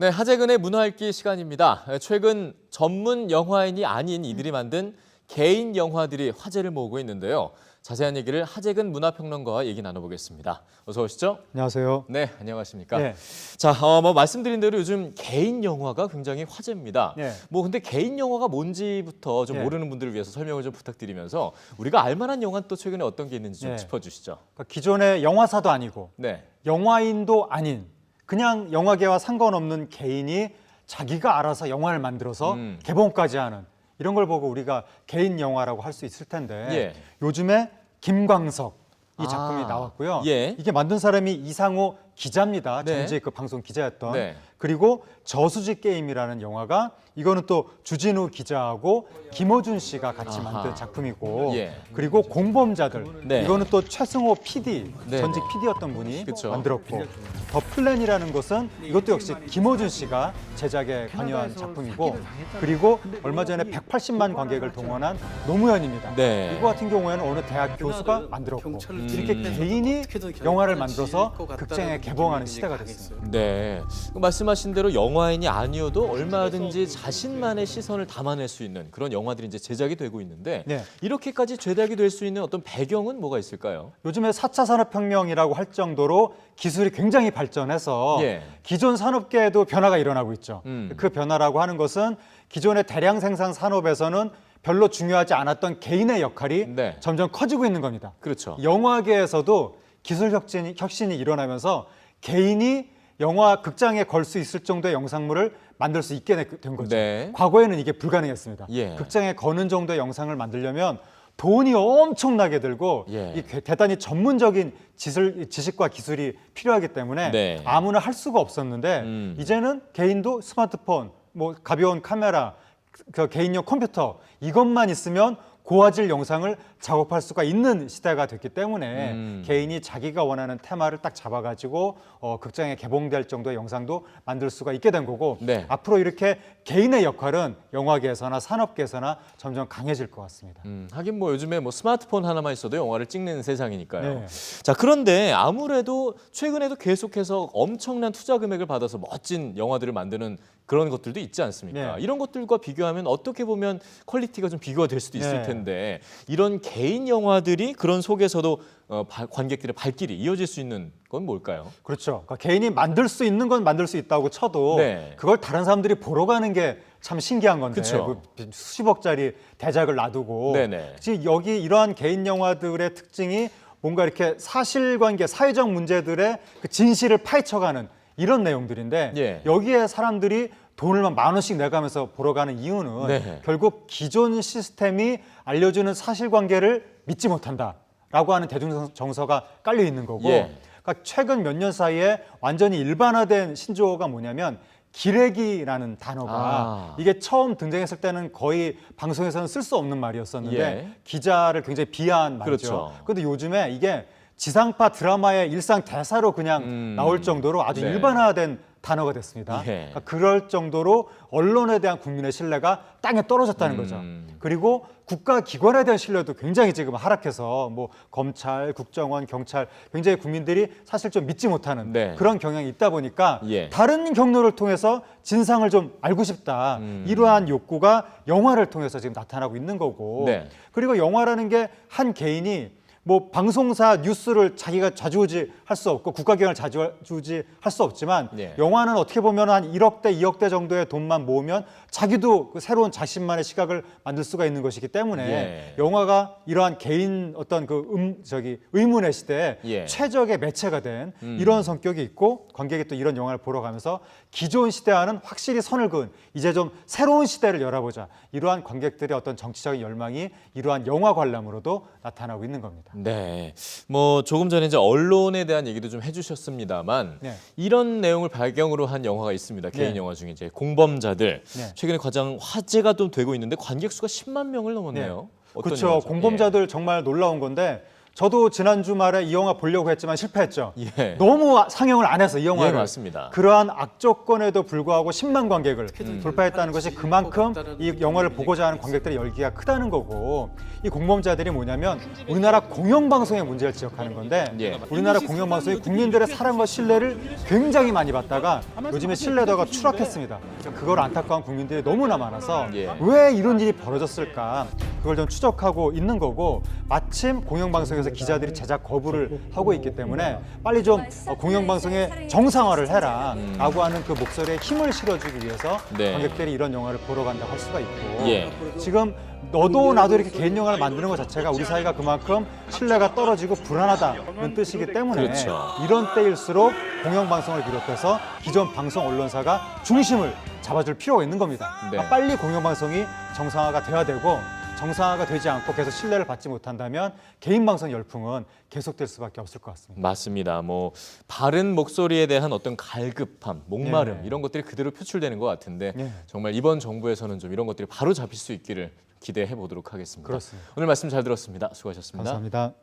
네, 하재근의 문화읽기 시간입니다. 최근 전문 영화인이 아닌 이들이 만든 개인 영화들이 화제를 모으고 있는데요. 자세한 얘기를 하재근 문화평론가와 얘기 나눠보겠습니다. 어서 오시죠. 안녕하세요. 네, 안녕하십니까. 네. 자, 말씀드린 대로 요즘 개인 영화가 굉장히 화제입니다. 네. 근데 개인 영화가 뭔지부터 좀 네. 모르는 분들을 위해서 설명을 좀 부탁드리면서 우리가 알만한 영화는 또 최근에 어떤 게 있는지 좀 네. 짚어주시죠. 그러니까 기존의 영화사도 아니고 네. 영화인도 아닌 그냥 영화계와 상관없는 개인이 자기가 알아서 영화를 만들어서 개봉까지 하는 이런 걸 보고 우리가 개인 영화라고 할 수 있을 텐데 예. 요즘에 김광석 이 작품이 나왔고요. 예. 이게 만든 사람이 이상호 기자입니다. 네. 전직 그 방송 기자였던. 네. 그리고 저수지 게임이라는 영화가 이거는 또 주진우 기자하고 김어준 씨가 같이 만든 작품이고 예. 그리고 공범자들 네. 이거는 또 최승호 PD 네. 전직 PD였던 분이 그쵸. 만들었고 더 플랜이라는 것은 이것도 역시 김어준 씨가 제작에 관여한 작품이고 그리고 얼마 전에 180만 관객을 동원한 노무현입니다. 네. 이거 같은 경우에는 어느 대학 교수가 만들었고 이렇게 개인이 영화를 만들어서 극장에 개봉하는 시대가 됐습니다. 네, 말씀하신 대로 영화인이 아니어도 얼마든지 자신만의 시선을 담아낼 수 있는 그런 영화들이 이제 제작이 되고 있는데 네. 이렇게까지 제작이 될 수 있는 어떤 배경은 뭐가 있을까요? 요즘에 4차 산업혁명이라고 할 정도로 기술이 굉장히 발전해서 예. 기존 산업계에도 변화가 일어나고 있죠. 그 변화라고 하는 것은 기존의 대량 생산 산업에서는 별로 중요하지 않았던 개인의 역할이 네. 점점 커지고 있는 겁니다. 그렇죠. 영화계에서도 기술 혁신이 일어나면서 개인이 영화 극장에 걸 수 있을 정도의 영상물을 만들 수 있게 된 거죠. 네. 과거에는 이게 불가능했습니다. 예. 극장에 거는 정도의 영상을 만들려면 돈이 엄청나게 들고 예. 이 대단히 전문적인 지식과 기술이 필요하기 때문에 네. 아무나 할 수가 없었는데 이제는 개인도 스마트폰, 뭐 가벼운 카메라, 그 개인용 컴퓨터 이것만 있으면 고화질 영상을 작업할 수가 있는 시대가 됐기 때문에 개인이 자기가 원하는 테마를 딱 잡아가지고 극장에 개봉될 정도의 영상도 만들 수가 있게 된 거고 네. 앞으로 이렇게 개인의 역할은 영화계에서나 산업계에서나 점점 강해질 것 같습니다. 하긴 요즘에 스마트폰 하나만 있어도 영화를 찍는 세상이니까요. 네. 자, 그런데 아무래도 최근에도 계속해서 엄청난 투자 금액을 받아서 멋진 영화들을 만드는 그런 것들도 있지 않습니까? 네. 이런 것들과 비교하면 어떻게 보면 퀄리티가 좀 비교가 될 수도 있을 네. 텐데 이런 개인 영화들이 그런 속에서도 관객들의 발길이 이어질 수 있는 건 뭘까요? 그렇죠. 그러니까 개인이 만들 수 있는 건 만들 수 있다고 쳐도 네. 그걸 다른 사람들이 보러 가는 게 참 신기한 건데 그쵸. 수십억짜리 대작을 놔두고 네네. 지금 여기 이러한 개인 영화들의 특징이 뭔가 이렇게 사실관계, 사회적 문제들의 그 진실을 파헤쳐가는 이런 내용들인데 예. 여기에 사람들이 돈을 만 원씩 내가면서 보러 가는 이유는 네. 결국 기존 시스템이 알려주는 사실관계를 믿지 못한다라고 하는 대중정서가 깔려 있는 거고 예. 그러니까 최근 몇 년 사이에 완전히 일반화된 신조어가 뭐냐면 기레기라는 단어가 이게 처음 등장했을 때는 거의 방송에서는 쓸 수 없는 말이었었는데 예. 기자를 굉장히 비하한 말이죠. 그렇죠. 그런데 요즘에 이게 지상파 드라마의 일상 대사로 그냥 나올 정도로 아주 네. 일반화된 단어가 됐습니다. 예. 그러니까 그럴 정도로 언론에 대한 국민의 신뢰가 땅에 떨어졌다는 거죠. 그리고 국가기관에 대한 신뢰도 굉장히 지금 하락해서 검찰, 국정원, 경찰 굉장히 국민들이 사실 좀 믿지 못하는 네. 그런 경향이 있다 보니까 예. 다른 경로를 통해서 진상을 좀 알고 싶다. 이러한 욕구가 영화를 통해서 지금 나타나고 있는 거고 네. 그리고 영화라는 게 한 개인이 방송사 뉴스를 자기가 좌지우지할 수 없고 국가기관을 좌지우지할 수 없지만 예. 영화는 어떻게 보면 한 1억대, 2억대 정도의 돈만 모으면 자기도 그 새로운 자신만의 시각을 만들 수가 있는 것이기 때문에 예. 영화가 이러한 개인 어떤 의문의 시대에 예. 최적의 매체가 된 이런 성격이 있고 관객이 또 이런 영화를 보러 가면서 기존 시대와는 확실히 선을 그은 이제 좀 새로운 시대를 열어보자 이러한 관객들의 어떤 정치적인 열망이 이러한 영화 관람으로도 나타나고 있는 겁니다. 네, 조금 전에 이제 언론에 대한 얘기도 좀 해주셨습니다만 네. 이런 내용을 배경으로 한 영화가 있습니다. 개인 네. 영화 중에 이제 공범자들. 네. 최근에 가장 화제가 좀 되고 있는데 관객 수가 10만 명을 넘었네요. 어떤 그렇죠. 영화죠? 공범자들 정말 놀라운 건데 저도 지난 주말에 이 영화 보려고 했지만 실패했죠. 예. 너무 상영을 안 해서 이 영화를. 예, 맞습니다. 그러한 악조건에도 불구하고 10만 관객을 돌파했다는 것이 그만큼 이 영화를 보고자 하는 관객들의 열기가 크다는 거고, 이 공범자들이 뭐냐면 우리나라 공영방송의 문제를 지적하는 건데, 예. 우리나라 공영방송이 국민들의 사랑과 신뢰를 굉장히 많이 받다가 요즘에 신뢰도가 추락했습니다. 그걸 안타까운 국민들이 너무나 많아서 예. 왜 이런 일이 벌어졌을까, 그걸 좀 추적하고 있는 거고, 마침 공영방송에서 기자들이 제작 거부를 하고 있기 때문에 빨리 좀 공영방송의 정상화를 해라 라고 하는 그 목소리에 힘을 실어주기 위해서 네. 관객들이 이런 영화를 보러 간다고 할 수가 있고, 예. 지금 너도 나도 이렇게 개인 영화를 만드는 것 자체가 우리 사이가 그만큼 신뢰가 떨어지고 불안하다는 뜻이기 때문에, 그렇죠. 이런 때일수록 공영방송을 비롯해서 기존 방송 언론사가 중심을 잡아줄 필요가 있는 겁니다. 네. 그러니까 빨리 공영방송이 정상화가 돼야 되고, 정상화가 되지 않고 계속 신뢰를 받지 못한다면 개인 방송 열풍은 계속될 수밖에 없을 것 같습니다. 맞습니다. 뭐 바른 목소리에 대한 어떤 갈급함, 목마름 네. 이런 것들이 그대로 표출되는 것 같은데 네. 정말 이번 정부에서는 좀 이런 것들이 바로 잡힐 수 있기를 기대해 보도록 하겠습니다. 그렇습니다. 오늘 말씀 잘 들었습니다. 수고하셨습니다. 감사합니다.